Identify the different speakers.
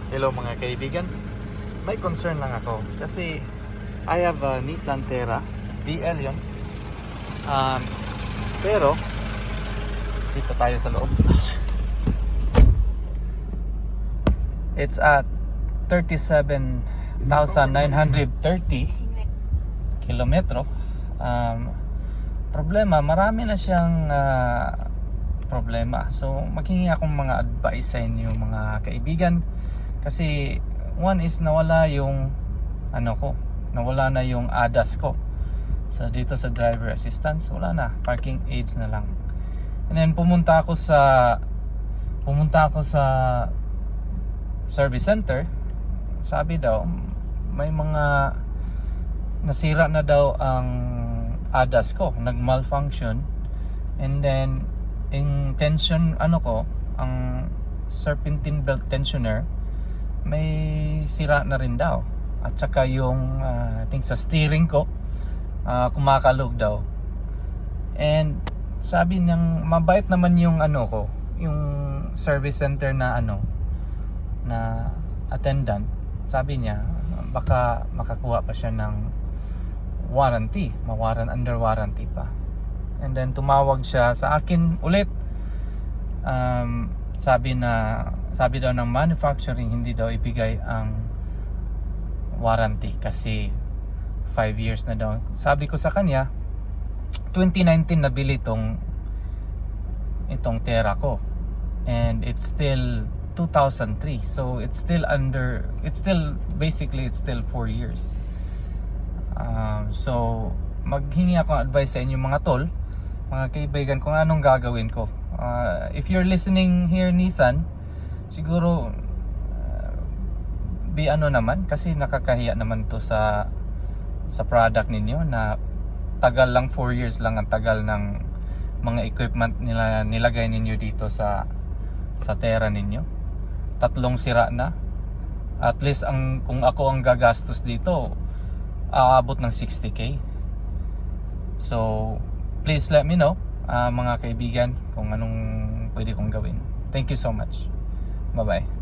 Speaker 1: Hello mga kaibigan. May concern lang ako kasi I have a Nissan Terra VL yun. Pero dito tayo sa loob. It's at 37,930 kilometro. Problema, marami na siyang problema. So maghingi akong mga advice sa inyo mga kaibigan. Kasi one is nawala yung nawala na yung ADAS ko. So dito sa driver assistance, wala na, parking aids na lang. And then pumunta ako sa service center. Sabi daw may mga nasira na daw ang ADAS ko, nag-malfunction. And then ang serpentine belt tensioner may sira na rin daw. At saka yung I think sa steering ko kumakalog daw. And sabi niyang mabait naman yung yung service center na na attendant. Sabi niya baka makakuha pa siya ng warranty, under warranty pa. And then tumawag siya sa akin ulit. Sabi daw ng manufacturing hindi daw ibigay ang warranty kasi 5 years na daw. Sabi ko sa kanya 2019 nabili itong Terra ko, and it's still 2003, so it's still basically 4 years. So maghingi ako ng advice sa inyo mga tol, mga kaibigan, kung anong gagawin ko. If you're listening here Nissan, siguro naman, kasi nakakahiya naman to sa product ninyo na tagal lang, 4 years lang ang tagal ng mga equipment nila nilagay ninyo dito sa Terra ninyo. 3 sira na. At least kung ako ang gagastos dito, aabot ng 60K. So please let me know mga kaibigan kung anong pwede kong gawin. Thank you so much. Bye bye.